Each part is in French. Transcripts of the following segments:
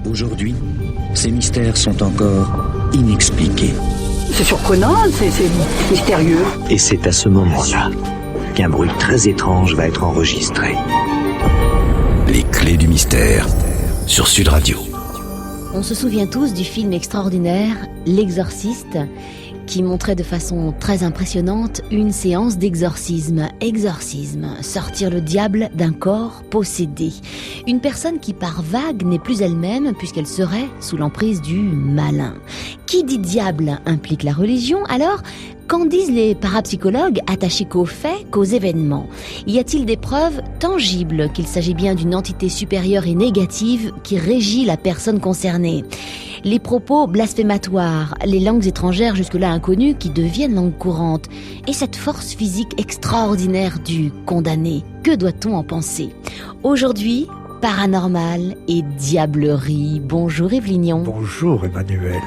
Aujourd'hui, ces mystères sont encore inexpliqués. C'est surprenant, c'est mystérieux. Et c'est à ce moment-là qu'un bruit très étrange va être enregistré. Les clés du mystère sur Sud Radio. On se souvient tous du film extraordinaire L'Exorciste, qui montrait de façon très impressionnante une séance d'exorcisme. Exorcisme, sortir le diable d'un corps possédé. Une personne qui par vague n'est plus elle-même puisqu'elle serait sous l'emprise du malin. Qui dit diable implique la religion, alors qu'en disent les parapsychologues attachés qu'aux faits, qu'aux événements? Y a-t-il des preuves tangibles qu'il s'agit bien d'une entité supérieure et négative qui régit la personne concernée? Les propos blasphématoires, les langues étrangères jusque-là inconnues qui deviennent langue courante, et cette force physique extraordinaire du condamné, que doit-on en penser? Aujourd'hui, paranormal et diablerie. Bonjour Yves Lignon. Bonjour Emmanuel.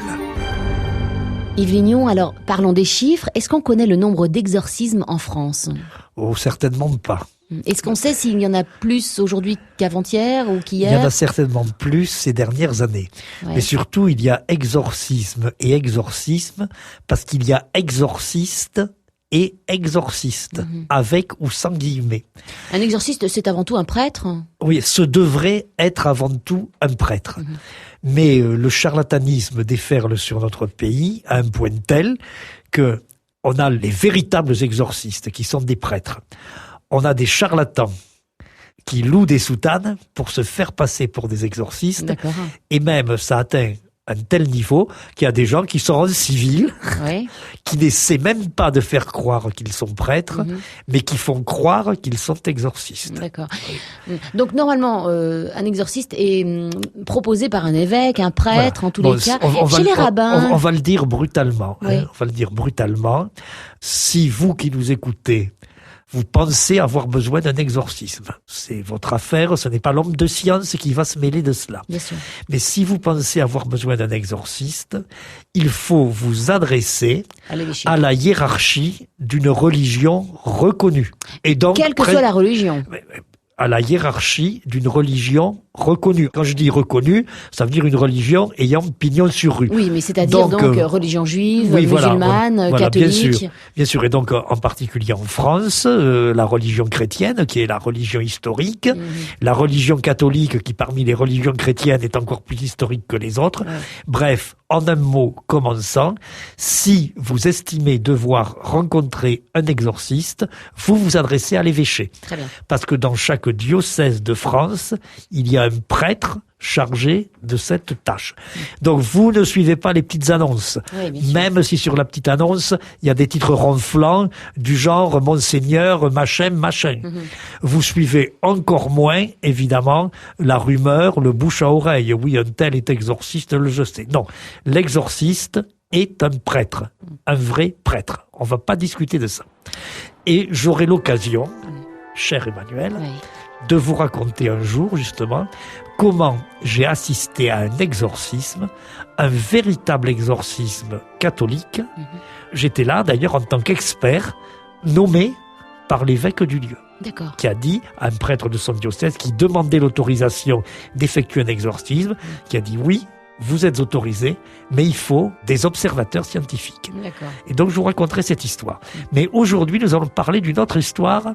Yves Lignon, alors parlons des chiffres. Est-ce qu'on connaît le nombre d'exorcismes en France? Oh, certainement pas. Est-ce qu'on sait s'il y en a plus aujourd'hui qu'avant-hier ou qu'hier? Il y en a certainement plus ces dernières années. Ouais. Mais surtout, il y a exorcisme et exorcisme, parce qu'il y a exorciste et exorciste, avec ou sans guillemets. Un exorciste, c'est avant tout un prêtre? Oui, ce devrait être avant tout un prêtre. Mais le charlatanisme déferle sur notre pays à un point tel que on a les véritables exorcistes qui sont des prêtres. On a des charlatans qui louent des soutanes pour se faire passer pour des exorcistes. D'accord. Et même, ça atteint un tel niveau qu'il y a des gens qui sont en civil, qui n'essaient même pas de faire croire qu'ils sont prêtres, mais qui font croire qu'ils sont exorcistes. D'accord. Donc normalement, un exorciste est proposé par un évêque, un prêtre, en tous les cas. Chez les rabbins... On va le dire brutalement. On va le dire brutalement. Si vous qui nous écoutez, vous pensez avoir besoin d'un exorcisme, c'est votre affaire, ce n'est pas l'homme de science qui va se mêler de cela. Bien sûr. Mais si vous pensez avoir besoin d'un exorciste, il faut vous adresser à la hiérarchie d'une religion reconnue. Et donc, quelle que soit la religion. À la hiérarchie d'une religion reconnue. Quand je dis reconnue, ça veut dire une religion ayant pignon sur rue. Oui, mais c'est-à-dire donc religion juive, musulmane, catholique. Bien sûr. Et donc, en particulier en France, la religion chrétienne, qui est la religion historique, la religion catholique, qui parmi les religions chrétiennes est encore plus historique que les autres. Bref, en un mot commençant, si vous estimez devoir rencontrer un exorciste, vous vous adressez à l'évêché. Très bien. Parce que dans chaque diocèse de France, il y a un prêtre chargé de cette tâche. Donc vous ne suivez pas les petites annonces, même si sur la petite annonce, il y a des titres ronflants du genre Monseigneur, machin. Vous suivez encore moins, évidemment, la rumeur, le bouche à oreille. Oui, un tel est exorciste, je sais. Non, l'exorciste est un prêtre, un vrai prêtre. On ne va pas discuter de ça. Et j'aurai l'occasion, cher Emmanuel, de vous raconter un jour, justement, comment j'ai assisté à un exorcisme, un véritable exorcisme catholique. J'étais là, d'ailleurs, en tant qu'expert, nommé par l'évêque du lieu. D'accord. Qui a dit à un prêtre de son diocèse qui demandait l'autorisation d'effectuer un exorcisme, qui a dit oui, vous êtes autorisé, mais il faut des observateurs scientifiques. D'accord. Et donc je vous raconterai cette histoire. Mais aujourd'hui, nous allons parler d'une autre histoire,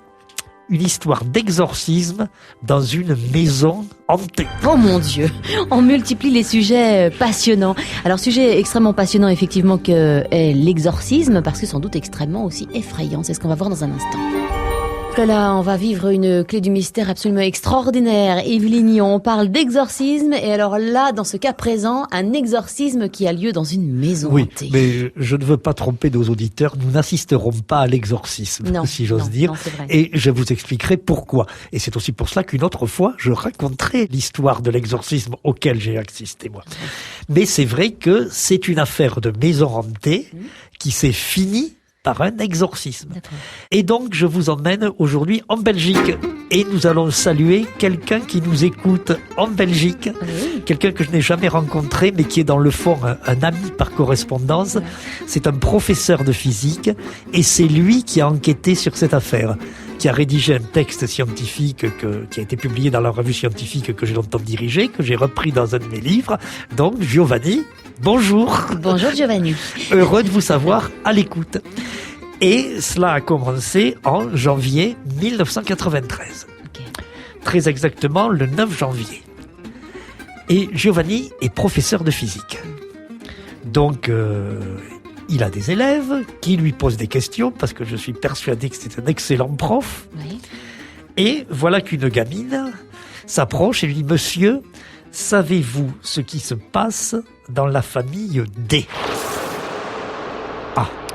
une histoire d'exorcisme dans une maison hantée. Oh mon Dieu, on multiplie les sujets passionnants. Alors sujet extrêmement passionnant effectivement que est l'exorcisme, parce que sans doute extrêmement aussi effrayant. C'est ce qu'on va voir dans un instant. Là, on va vivre une clé du mystère absolument extraordinaire. Yves Lignon, on parle d'exorcisme, et alors là, dans ce cas présent, un exorcisme qui a lieu dans une maison hantée. Oui, mais je ne veux pas tromper nos auditeurs, nous n'assisterons pas à l'exorcisme, si j'ose dire, et je vous expliquerai pourquoi. Et c'est aussi pour cela qu'une autre fois, je raconterai l'histoire de l'exorcisme auquel j'ai assisté, moi. Mais c'est vrai que c'est une affaire de maison hantée qui s'est finie par un exorcisme. Et donc, je vous emmène aujourd'hui en Belgique. Et nous allons saluer quelqu'un qui nous écoute en Belgique. Oui. Quelqu'un que je n'ai jamais rencontré, mais qui est dans le fond un ami par correspondance. Oui. C'est un professeur de physique. Et c'est lui qui a enquêté sur cette affaire, qui a rédigé un texte scientifique qui a été publié dans la revue scientifique que j'ai longtemps dirigée, que j'ai repris dans un de mes livres. Donc, Giovanni, bonjour. Bonjour Giovanni. Heureux de vous savoir à l'écoute. Et cela a commencé en janvier 1993. Okay. Très exactement le 9 janvier. Et Giovanni est professeur de physique. Donc, il a des élèves qui lui posent des questions, parce que je suis persuadé que c'est un excellent prof. Oui. Et voilà qu'une gamine s'approche et lui dit « Monsieur, savez-vous ce qui se passe dans la famille D ?»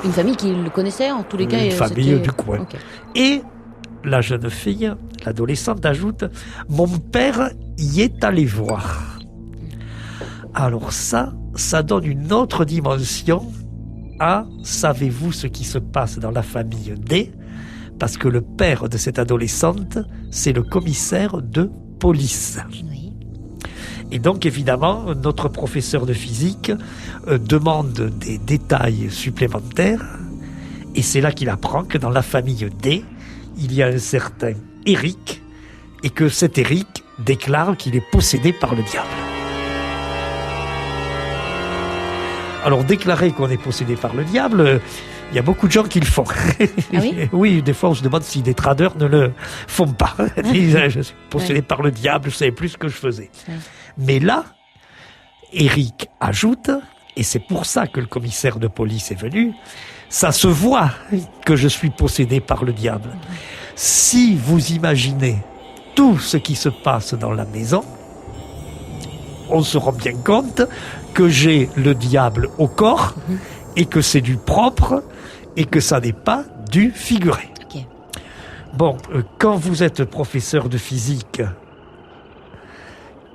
Une famille qui le connaissait, en tous les cas. Une famille du coin. Okay. Et la jeune fille, l'adolescente, ajoute « Mon père y est allé voir. » Alors ça donne une autre dimension à « Savez-vous ce qui se passe dans la famille D ?» Parce que le père de cette adolescente, c'est le commissaire de police. Oui. Et donc, évidemment, notre professeur de physique demande des détails supplémentaires. Et c'est là qu'il apprend que dans la famille D, il y a un certain Eric, et que cet Eric déclare qu'il est possédé par le diable. Alors, déclarer qu'on est possédé par le diable, il y a beaucoup de gens qui le font. Ah oui? Oui, des fois, on se demande si des traders ne le font pas. Je suis possédé par le diable, je savais plus ce que je faisais. Oui. Mais là, Eric ajoute, et c'est pour ça que le commissaire de police est venu, ça se voit que je suis possédé par le diable. Si vous imaginez tout ce qui se passe dans la maison, on se rend bien compte que j'ai le diable au corps et que c'est du propre et que ça n'est pas du figuré. Okay. Bon, quand vous êtes professeur de physique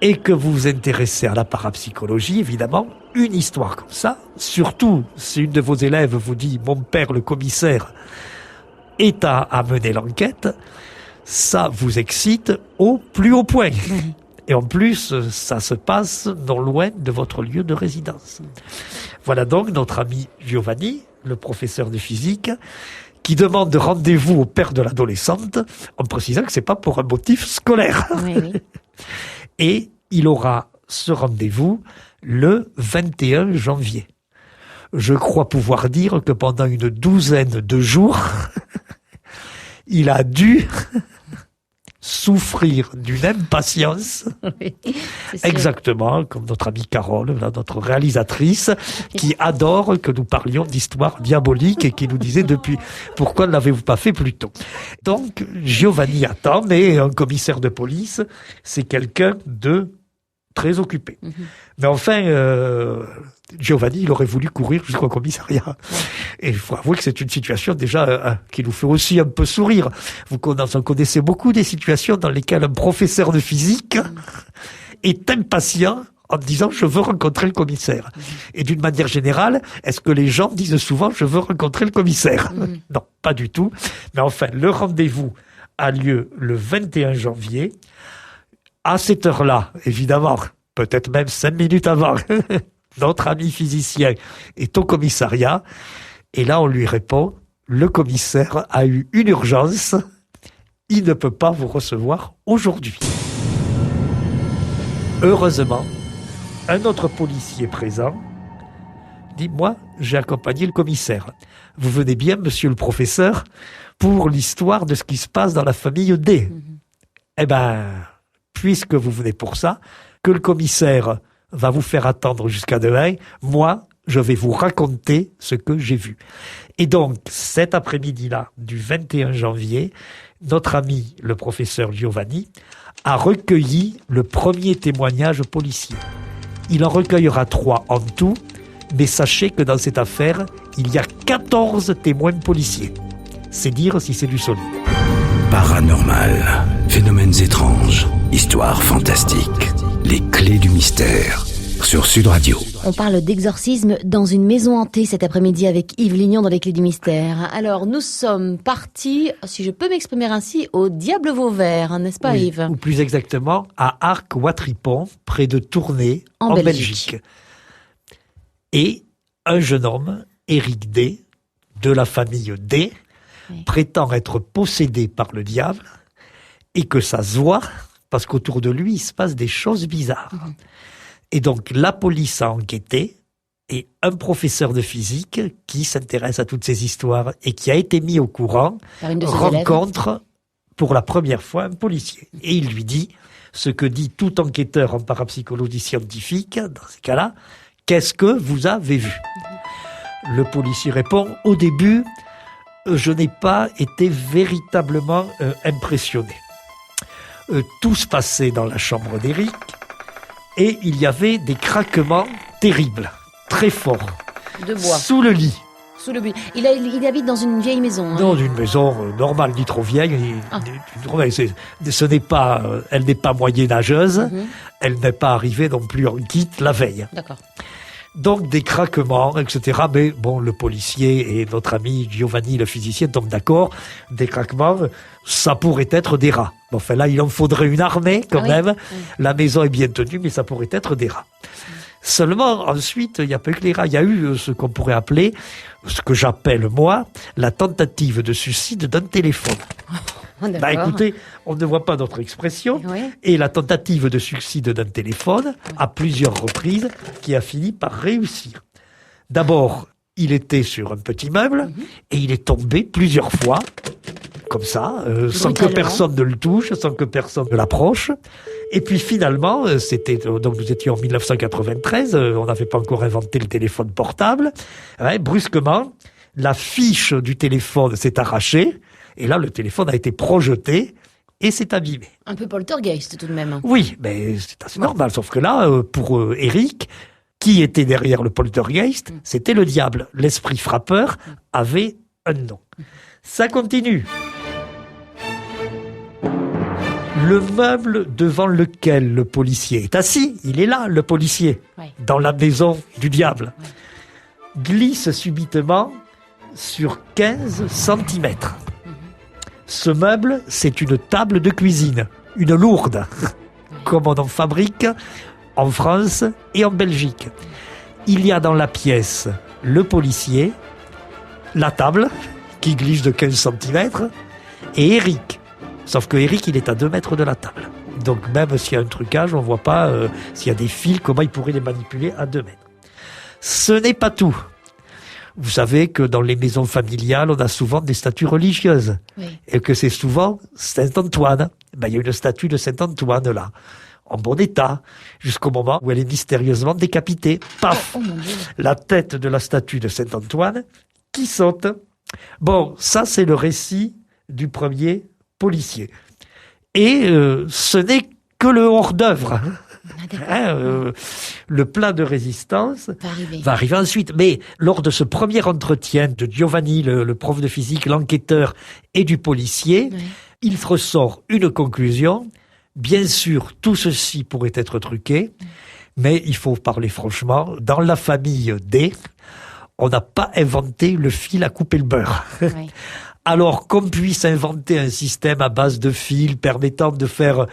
et que vous vous intéressez à la parapsychologie, évidemment, une histoire comme ça, surtout si une de vos élèves vous dit « Mon père, le commissaire, est à mener l'enquête », ça vous excite au plus haut point. Et en plus, ça se passe non loin de votre lieu de résidence. Voilà donc notre ami Giovanni, le professeur de physique, qui demande rendez-vous au père de l'adolescente, en précisant que c'est pas pour un motif scolaire. Oui, oui. Et il aura ce rendez-vous le 21 janvier. Je crois pouvoir dire que pendant une douzaine de jours, il a dû souffrir d'une impatience, oui, exactement comme notre amie Carole, notre réalisatrice, qui adore que nous parlions d'histoire diabolique et qui nous disait depuis pourquoi ne l'avez-vous pas fait plus tôt. Donc Giovanni attend, mais un commissaire de police, c'est quelqu'un de très occupé. Mais enfin, Giovanni, il aurait voulu courir jusqu'au commissariat. Et il faut avouer que c'est une situation déjà qui nous fait aussi un peu sourire. Vous en connaissez beaucoup des situations dans lesquelles un professeur de physique est impatient en disant « je veux rencontrer le commissaire ». Et d'une manière générale, est-ce que les gens disent souvent « je veux rencontrer le commissaire ». Non, pas du tout. Mais enfin, le rendez-vous a lieu le 21 janvier. À cette heure-là, évidemment, peut-être même 5 minutes avant, notre ami physicien est au commissariat. Et là, on lui répond, le commissaire a eu une urgence, il ne peut pas vous recevoir aujourd'hui. Heureusement, un autre policier présent dit, moi, j'ai accompagné le commissaire. Vous venez bien, monsieur le professeur, pour l'histoire de ce qui se passe dans la famille D. Eh ben, puisque vous venez pour ça, que le commissaire va vous faire attendre jusqu'à demain, moi, je vais vous raconter ce que j'ai vu. Et donc, cet après-midi-là, du 21 janvier, notre ami, le professeur Giovanni, a recueilli le premier témoignage policier. Il en recueillera 3 en tout, mais sachez que dans cette affaire, il y a 14 témoins policiers. C'est dire si c'est du solide. Paranormal, phénomènes étranges, histoires fantastiques, les clés du mystère. sur Sud Radio. On parle d'exorcisme dans une maison hantée cet après-midi avec Yves Lignon dans les Clés du Mystère. Alors, nous sommes partis, si je peux m'exprimer ainsi, au Diable Vauvert, n'est-ce pas, Oui, Yves? ou plus exactement à Arc-Watripon, près de Tournai, en Belgique. Et un jeune homme, Éric D, de la famille D, prétend être possédé par le diable et que ça se voit parce qu'autour de lui, il se passe des choses bizarres. Et donc, la police a enquêté et un professeur de physique qui s'intéresse à toutes ces histoires et qui a été mis au courant rencontre pour la première fois un policier. Et il lui dit ce que dit tout enquêteur en parapsychologie scientifique, dans ces cas-là, qu'est-ce que vous avez vu? Le policier répond, au début, je n'ai pas été véritablement impressionné. Tout se passait dans la chambre d'Éric et il y avait des craquements terribles, très forts. De bois. Sous le lit. Sous le lit. Il habite dans une vieille maison. Dans une maison normale, ni trop vieille. Ce n'est pas, elle n'est pas moyenâgeuse. Elle n'est pas arrivée non plus en kit la veille. D'accord. Donc des craquements, etc. Mais bon, le policier et notre ami Giovanni, le physicien, tombent d'accord. Des craquements, ça pourrait être des rats. Bon, enfin là, il en faudrait une armée quand même. Oui. La maison est bien tenue, mais ça pourrait être des rats. Seulement, ensuite, il n'y a pas que les rats. Il y a eu ce qu'on pourrait appeler, ce que j'appelle moi, la tentative de suicide d'un téléphone. Bah écoutez, on ne voit pas d'autre expression. Oui. Et la tentative de suicide d'un téléphone, à plusieurs reprises, qui a fini par réussir. D'abord, il était sur un petit meuble et il est tombé plusieurs fois, comme ça, sans que personne ne le touche, sans que personne ne l'approche. Et puis finalement, donc nous étions en 1993, on n'avait pas encore inventé le téléphone portable. Brusquement, la fiche du téléphone s'est arrachée. Et là, le téléphone a été projeté et s'est abîmé. Un peu poltergeist tout de même. Oui, mais c'est assez normal. Sauf que là, pour Éric, qui était derrière le poltergeist, c'était le diable. L'esprit frappeur avait un nom. Ça continue. Le meuble devant lequel le policier est assis, il est là, le policier, dans la maison du diable, glisse subitement sur 15 centimètres. Ce meuble, c'est une table de cuisine, une lourde, comme on en fabrique en France et en Belgique. Il y a dans la pièce le policier, la table, qui glisse de 15 cm, et Éric. Sauf que Éric, il est à 2 mètres de la table. Donc même s'il y a un trucage, on ne voit pas s'il y a des fils, comment il pourrait les manipuler à 2 mètres. Ce n'est pas tout. Vous savez que dans les maisons familiales, on a souvent des statues religieuses. Oui. Et que c'est souvent Saint-Antoine. Il y a une statue de Saint-Antoine là, en bon état, jusqu'au moment où elle est mystérieusement décapitée. Paf! La tête de la statue de Saint-Antoine qui saute. Bon, ça c'est le récit du premier policier. Et ce n'est que le hors-d'œuvre. Le plat de résistance va arriver ensuite. Mais lors de ce premier entretien de Giovanni, le prof de physique, l'enquêteur et du policier, il ressort une conclusion. Bien sûr, tout ceci pourrait être truqué, mais il faut parler franchement. Dans la famille D, on n'a pas inventé le fil à couper le beurre. Oui. Alors qu'on puisse inventer un système à base de fils permettant de faire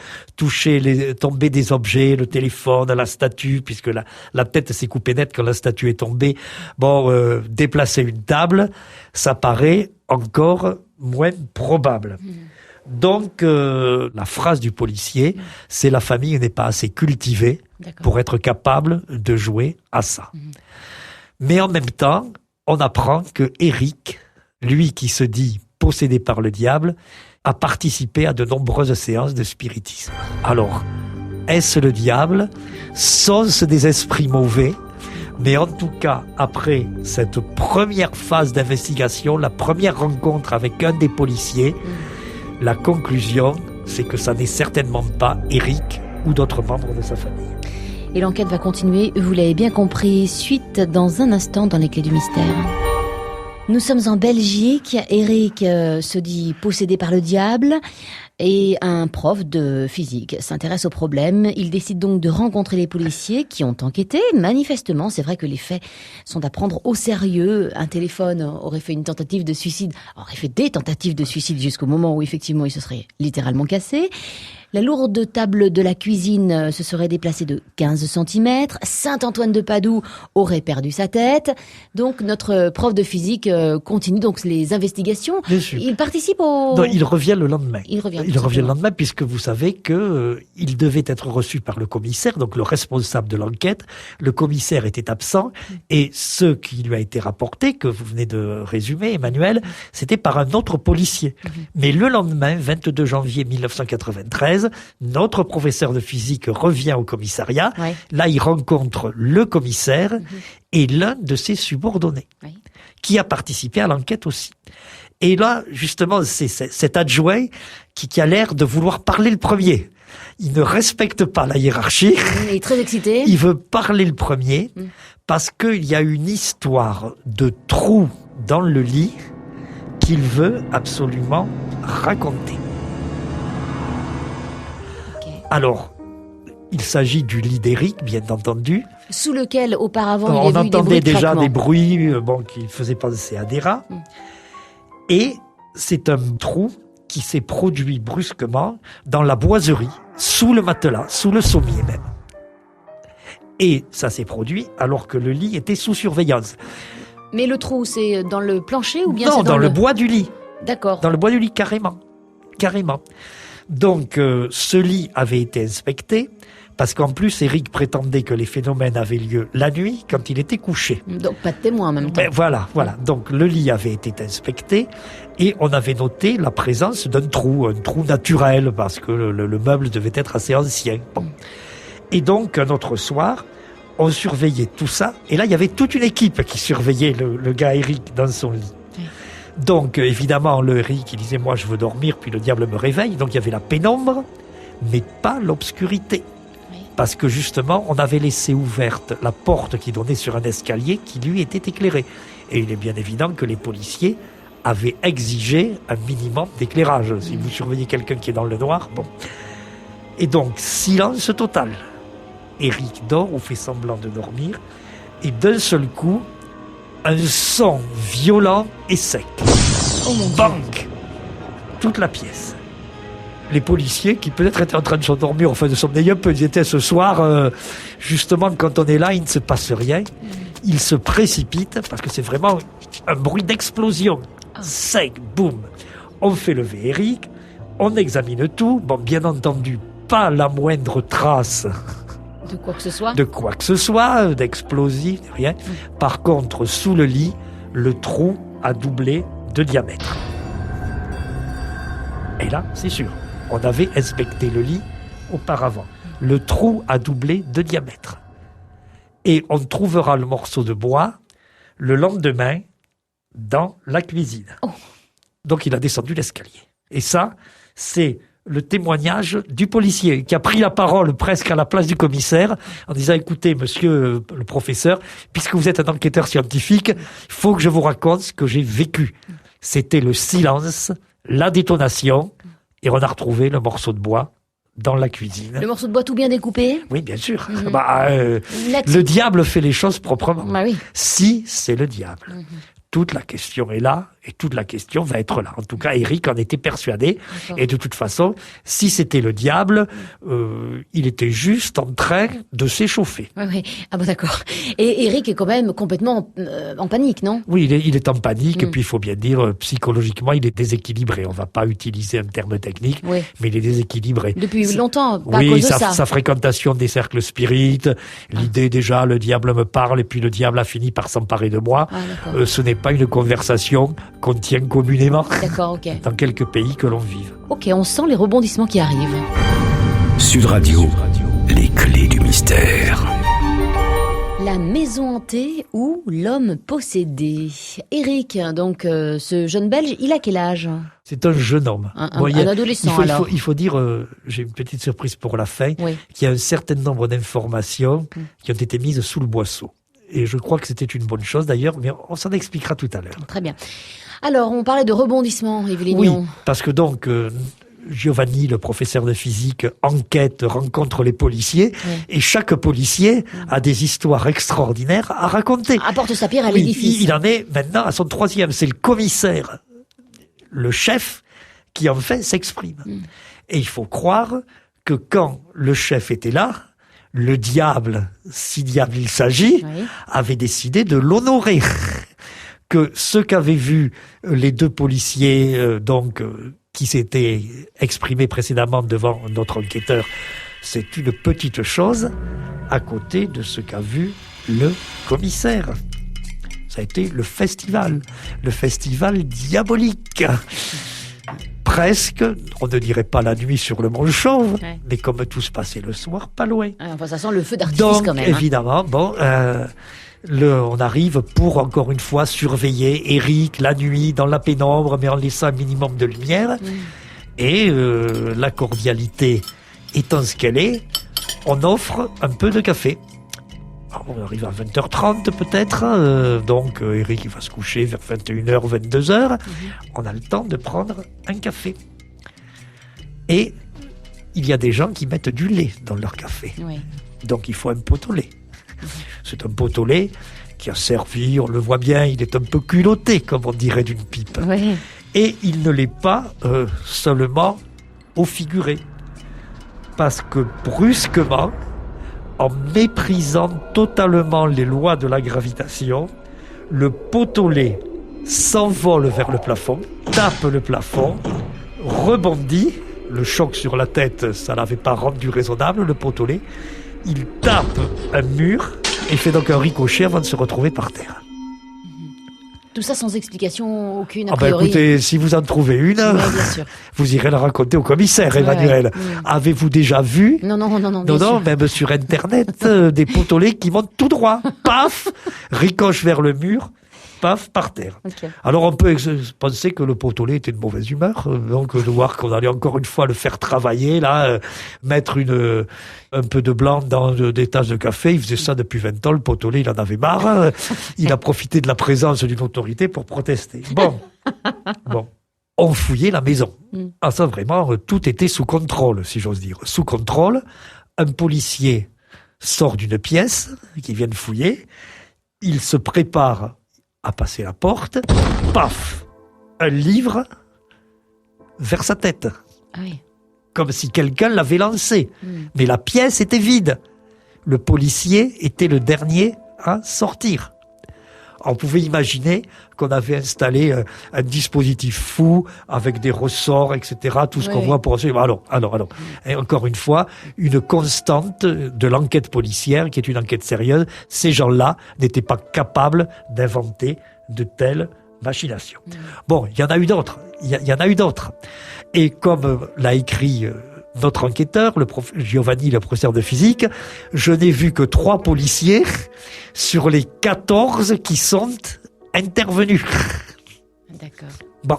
tomber des objets, le téléphone, la statue, puisque la tête s'est coupée net quand la statue est tombée. Bon, déplacer une table, ça paraît encore moins probable. Donc, la phrase du policier, c'est la famille n'est pas assez cultivée pour être capable de jouer à ça. Mais en même temps, on apprend que Éric, lui qui se dit possédé par le diable, a participé à de nombreuses séances de spiritisme. Alors, est-ce le diable? Sont-ce des esprits mauvais? Mais en tout cas, après cette première phase d'investigation, la première rencontre avec un des policiers, la conclusion, c'est que ça n'est certainement pas Éric ou d'autres membres de sa famille. Et l'enquête va continuer, vous l'avez bien compris, suite dans un instant dans les Clés du Mystère. Nous sommes en Belgique, Éric se dit possédé par le diable. Et un prof de physique s'intéresse au problème. Il décide donc de rencontrer les policiers qui ont enquêté. Manifestement, c'est vrai que les faits sont à prendre au sérieux. Un téléphone aurait fait une tentative de suicide, aurait fait des tentatives de suicide jusqu'au moment où effectivement il se serait littéralement cassé. La lourde table de la cuisine se serait déplacée de 15 cm. Saint-Antoine de Padoue aurait perdu sa tête. Donc notre prof de physique continue donc les investigations. Bien sûr. Il participe au... Non, il revient le lendemain. Il revient le lendemain puisque vous savez que il devait être reçu par le commissaire, donc le responsable de l'enquête. Le commissaire était absent et ce qui lui a été rapporté, que vous venez de résumer, Emmanuel, c'était par un autre policier. Mais le lendemain, 22 janvier 1993, notre professeur de physique revient au commissariat. Ouais. Là, il rencontre le commissaire et l'un de ses subordonnés qui a participé à l'enquête aussi. Et là, justement, c'est cet adjoint qui a l'air de vouloir parler le premier. Il ne respecte pas la hiérarchie. Il est très excité. Il veut parler le premier parce qu'il y a une histoire de trou dans le lit qu'il veut absolument raconter. Alors, il s'agit du lit d'Éric, bien entendu. Sous lequel, auparavant, il on y a eu des entendait bruits de déjà craquement. des bruits qui faisaient penser à des rats. Et c'est un trou qui s'est produit brusquement dans la boiserie, sous le matelas, sous le sommier même. Et ça s'est produit alors que le lit était sous surveillance. Mais le trou, c'est dans le plancher ou bien Non, c'est dans le bois du lit. D'accord. Dans le bois du lit, carrément. Carrément. Donc, ce lit avait été inspecté, parce qu'en plus, Éric prétendait que les phénomènes avaient lieu la nuit, quand il était couché. Donc, pas de témoin en même temps. Mais voilà. Donc, le lit avait été inspecté, et on avait noté la présence d'un trou, un trou naturel, parce que le meuble devait être assez ancien. Bon. Et donc, un autre soir, on surveillait tout ça, et là, il y avait toute une équipe qui surveillait le gars Éric dans son lit. Donc, évidemment, le Éric, il disait, moi, je veux dormir, puis le diable me réveille. Donc, il y avait la pénombre, mais pas l'obscurité. Oui. Parce que, justement, on avait laissé ouverte la porte qui donnait sur un escalier qui, lui, était éclairé. Et il est bien évident que les policiers avaient exigé un minimum d'éclairage. Si vous surveillez quelqu'un qui est dans le noir, bon. Et donc, silence total. Éric dort ou fait semblant de dormir. Et d'un seul coup, un son violent et sec. Oh mon Dieu. Banque. Toute la pièce. Les policiers, qui peut-être étaient en train de s'endormir, enfin de sommeiller un peu, ils étaient ce soir, justement, quand on est là, il ne se passe rien. Ils se précipitent, parce que c'est vraiment un bruit d'explosion. Sec, boum. On fait lever Éric, on examine tout. Bon, bien entendu, pas la moindre trace De quoi que ce soit. de quoi que ce soit, d'explosif, rien. Par contre, sous le lit, le trou a doublé de diamètre. Et là, c'est sûr, on avait inspecté le lit auparavant. Le trou a doublé de diamètre. Et on trouvera le morceau de bois le lendemain dans la cuisine. Oh. Donc il a descendu l'escalier. Et ça, c'est le témoignage du policier qui a pris la parole presque à la place du commissaire en disant, écoutez, monsieur le professeur, puisque vous êtes un enquêteur scientifique, il faut que je vous raconte ce que j'ai vécu. C'était le silence, la détonation, et on a retrouvé le morceau de bois dans la cuisine. Le morceau de bois tout bien découpé. Oui, bien sûr. Net. Le diable fait les choses proprement. Bah oui. Si c'est le diable. Toute la question est là, et toute la question va être là. En tout cas, Éric en était persuadé. D'accord. Et de toute façon, si c'était le diable, il était juste en train de s'échauffer. Oui. Ah bon, d'accord. Et Éric est quand même complètement en panique, non? Oui, il est en panique, et puis il faut bien dire, psychologiquement, il est déséquilibré. On va pas utiliser un terme technique, Oui. mais il est déséquilibré. Depuis longtemps, pas à Oui, cause de ça. sa fréquentation des cercles spirites, l'idée déjà, le diable me parle, et puis le diable a fini par s'emparer de moi. Ah, d'accord. Ce n'est pas une conversation qu'on tient communément D'accord, ok. dans quelques pays que l'on vive. Ok, on sent les rebondissements qui arrivent. Sud Radio, les clés du mystère. La maison hantée ou l'homme possédé. Éric, donc ce jeune Belge, il a quel âge? C'est un jeune homme. Un adolescent, alors. Il faut dire, j'ai une petite surprise pour la fin, Oui. qu'il y a un certain nombre d'informations qui ont été mises sous le boisseau. Et je crois que c'était une bonne chose d'ailleurs, mais on s'en expliquera tout à l'heure. Très bien. Alors, on parlait de rebondissement, Yves Oui, Lignon. parce que donc, Giovanni, le professeur de physique, enquête, rencontre les policiers, et chaque policier a des histoires extraordinaires à raconter. Apporte sa pierre à l'édifice. Il en est maintenant à son 3e. C'est le commissaire, le chef, qui en fait s'exprime. Et il faut croire que quand le chef était là, le diable, si diable il s'agit, avait décidé de l'honorer. Que ce qu'avaient vu les 2 policiers, qui s'étaient exprimés précédemment devant notre enquêteur, c'est une petite chose à côté de ce qu'a vu le commissaire. Ça a été le festival diabolique. Presque, on ne dirait pas la nuit sur le Mont Chauve, mais comme tout se passait le soir, pas loin. Enfin, ça sent le feu d'artifice quand même. Évidemment, on arrive pour, encore une fois, surveiller Éric la nuit, dans la pénombre, mais en laissant un minimum de lumière. Et la cordialité étant ce qu'elle est, on offre un peu de café. Alors, on arrive à 20h30 peut-être, donc Éric il va se coucher vers 21h, 22h. On a le temps de prendre un café. Et il y a des gens qui mettent du lait dans leur café. Donc il faut un pot au lait. C'est un pot au lait qui a servi, on le voit bien, il est un peu culotté, comme on dirait d'une pipe. Et il ne l'est pas seulement au figuré. Parce que brusquement, en méprisant totalement les lois de la gravitation, le pot au lait s'envole vers le plafond, tape le plafond, rebondit, le choc sur la tête, ça n'avait pas rendu raisonnable, le pot au lait, il tape un mur et fait donc un ricochet avant de se retrouver par terre. Tout ça sans explication aucune, a priori. Écoutez, si vous en trouvez une, bien sûr. Vous irez la raconter au commissaire, Emmanuel. Avez-vous déjà vu Non, même sur Internet, des pot au lait qui montent tout droit, paf, ricoche vers le mur, paf, par terre. Alors on peut penser que le pot au lait était de mauvaise humeur, donc de voir qu'on allait encore une fois le faire travailler, là, mettre un peu de blanc dans des tasses de café. Il faisait ça depuis 20 ans, le pot au lait, il en avait marre. Il a profité de la présence d'une autorité pour protester. Bon. On fouillait la maison. Ah ça vraiment, tout était sous contrôle, si j'ose dire. Sous contrôle, un policier sort d'une pièce qui vient de fouiller, il se prépare à passer la porte, paf, un livre vers sa tête. Comme si quelqu'un l'avait lancé. Mais la pièce était vide. Le policier était le dernier à sortir. On pouvait imaginer qu'on avait installé un dispositif fou avec des ressorts, etc. Tout ce qu'on voit pour... Alors. Et encore une fois, une constante de l'enquête policière, qui est une enquête sérieuse. Ces gens-là n'étaient pas capables d'inventer de telles machinations. Bon, il y en a eu d'autres. Il y en a eu d'autres. Et comme l'a écrit notre enquêteur, Giovanni, le professeur de physique, je n'ai vu que 3 policiers sur les 14 qui sont intervenus. D'accord. Bon.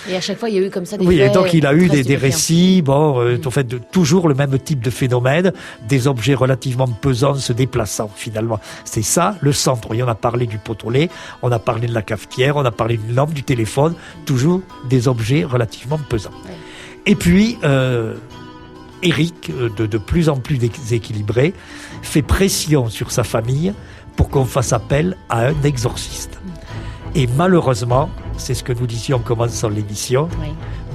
Et à chaque fois, il y a eu comme ça des faits. Oui, et donc il a eu des récits, en fait, toujours le même type de phénomène, des objets relativement pesants se déplaçant, finalement. C'est ça, le centre. Et on a parlé du pot au lait, on a parlé de la cafetière, on a parlé d'une lampe, du téléphone, toujours des objets relativement pesants. Et puis, Éric, de plus en plus déséquilibré, fait pression sur sa famille pour qu'on fasse appel à un exorciste. Et malheureusement, c'est ce que nous disions en commençant l'émission,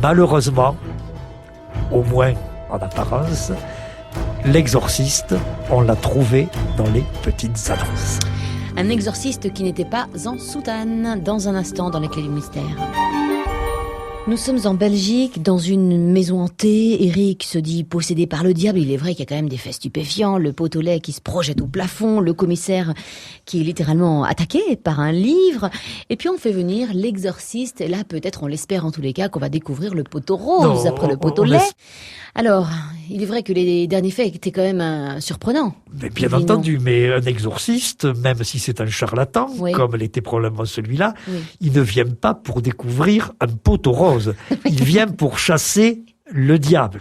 malheureusement, au moins en apparence, l'exorciste, on l'a trouvé dans les petites annonces. Un exorciste qui n'était pas en soutane. Dans un instant, dans les clés du mystère. Nous sommes en Belgique, dans une maison hantée. Éric se dit possédé par le diable. Il est vrai qu'il y a quand même des faits stupéfiants. Le pot au lait qui se projette au plafond. Le commissaire qui est littéralement attaqué par un livre. Et puis on fait venir l'exorciste. Et là, peut-être, on l'espère en tous les cas, qu'on va découvrir le poteau rose après le pot au lait. Alors, il est vrai que les derniers faits étaient quand même surprenants. Mais bien entendu, mais un exorciste, même si c'est un charlatan, comme l'était probablement celui-là, il ne vient pas pour découvrir un poteau rose. Il vient pour chasser le diable.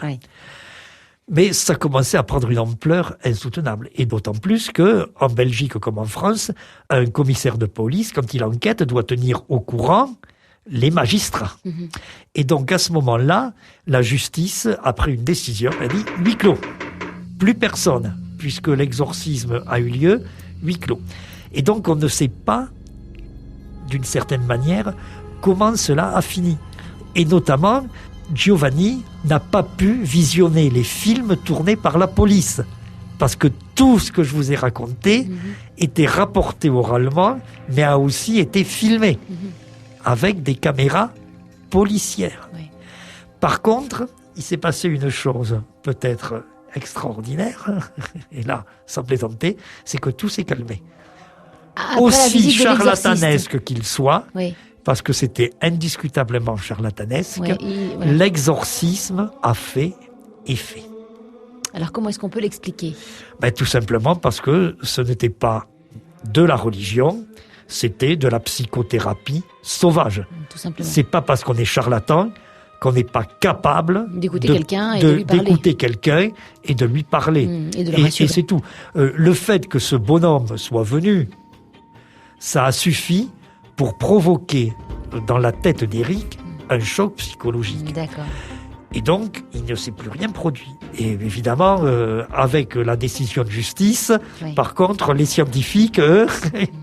Mais ça commençait à prendre une ampleur insoutenable. Et d'autant plus que, en Belgique comme en France, un commissaire de police, quand il enquête, doit tenir au courant les magistrats. Et donc à ce moment-là, la justice a pris une décision, elle dit huis clos. Plus personne, puisque l'exorcisme a eu lieu, huis clos. Et donc on ne sait pas, d'une certaine manière, comment cela a fini. Et notamment, Giovanni n'a pas pu visionner les films tournés par la police. Parce que tout ce que je vous ai raconté était rapporté oralement, mais a aussi été filmé avec des caméras policières. Oui. Par contre, il s'est passé une chose peut-être extraordinaire, et là, sans plaisanter, c'est que tout s'est calmé. Après aussi charlatanesque qu'il soit, oui. Parce que c'était indiscutablement charlatanesque, l'exorcisme a fait effet. Alors comment est-ce qu'on peut l'expliquer ? Tout simplement parce que ce n'était pas de la religion, c'était de la psychothérapie sauvage. Tout simplement. C'est pas parce qu'on est charlatan qu'on n'est pas capable d'écouter quelqu'un et de lui parler. D'écouter quelqu'un et de lui parler. Et de le rassurer. Et c'est tout. Le fait que ce bonhomme soit venu, ça a suffi pour provoquer dans la tête d'Éric un choc psychologique. D'accord. Et donc, il ne s'est plus rien produit. Et évidemment, avec la décision de justice, oui. Par contre, les scientifiques, eux,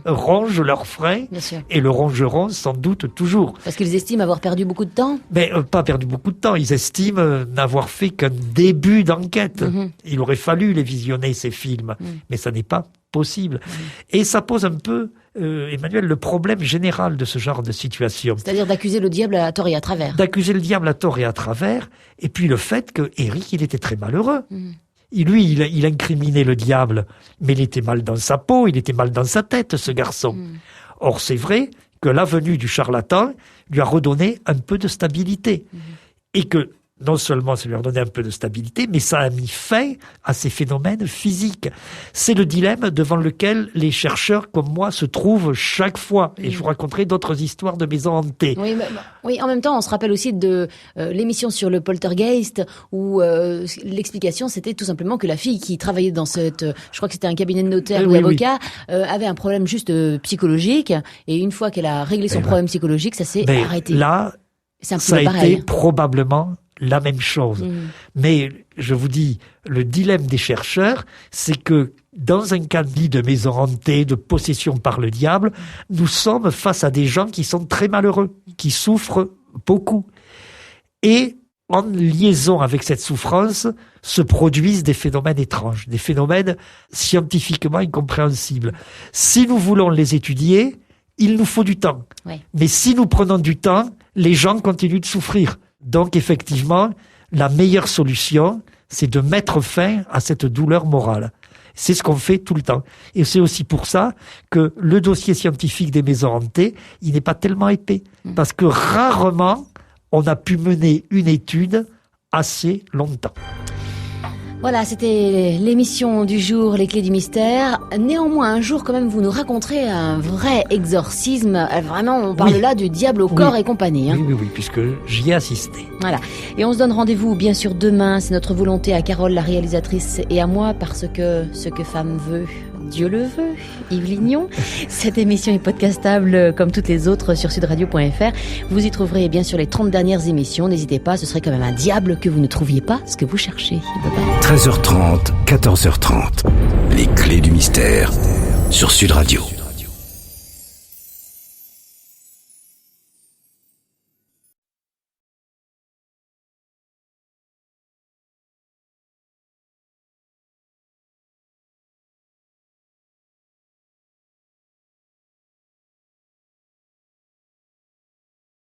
rongent leurs freins et le rongeront sans doute toujours. Parce qu'ils estiment avoir perdu beaucoup de temps ? Mais pas perdu beaucoup de temps. Ils estiment n'avoir fait qu'un début d'enquête. Il aurait fallu les visionner, ces films. Mais ça n'est pas possible. Et ça pose un peu, Emmanuel, le problème général de ce genre de situation. C'est-à-dire d'accuser le diable à tort et à travers. D'accuser le diable à tort et à travers. Et puis le fait que Éric, il était très malheureux. Lui, il incriminait le diable, mais il était mal dans sa peau, il était mal dans sa tête, ce garçon. Or, c'est vrai que la venue du charlatan lui a redonné un peu de stabilité. Et que non seulement ça lui a donné un peu de stabilité, mais ça a mis fin à ces phénomènes physiques. C'est le dilemme devant lequel les chercheurs comme moi se trouvent chaque fois. Et je vous raconterai d'autres histoires de maisons hantées. Oui, en même temps, on se rappelle aussi de l'émission sur le poltergeist où l'explication, c'était tout simplement que la fille qui travaillait dans je crois que c'était un cabinet de notaire ou d'avocat, avait un problème juste psychologique. Et une fois qu'elle a réglé son problème psychologique, ça s'est arrêté. Là, ça a été probablement la même chose. Mais je vous dis, le dilemme des chercheurs, c'est que dans un cas dit de maison hantée, de possession par le diable, nous sommes face à des gens qui sont très malheureux, qui souffrent beaucoup. Et en liaison avec cette souffrance, se produisent des phénomènes étranges, des phénomènes scientifiquement incompréhensibles. Si nous voulons les étudier, il nous faut du temps. Mais si nous prenons du temps, les gens continuent de souffrir. Donc, effectivement, la meilleure solution, c'est de mettre fin à cette douleur morale. C'est ce qu'on fait tout le temps. Et c'est aussi pour ça que le dossier scientifique des maisons hantées, il n'est pas tellement épais. Parce que rarement, on a pu mener une étude assez longtemps. Voilà, c'était l'émission du jour, les clés du mystère. Néanmoins, un jour, quand même, vous nous raconterez un vrai exorcisme. Vraiment, on parle là du diable au corps et compagnie. Oui, puisque j'y ai assisté. Voilà. Et on se donne rendez-vous, bien sûr, demain. C'est notre volonté à Carole, la réalisatrice, et à moi, parce que ce que femme veut, Dieu le veut. Yves Lignon. Cette émission est podcastable comme toutes les autres sur sudradio.fr. Vous y trouverez bien sûr les 30 dernières émissions. N'hésitez pas, ce serait quand même un diable que vous ne trouviez pas ce que vous cherchez. Bye bye. 13h30, 14h30. Les clés du mystère sur Sud Radio.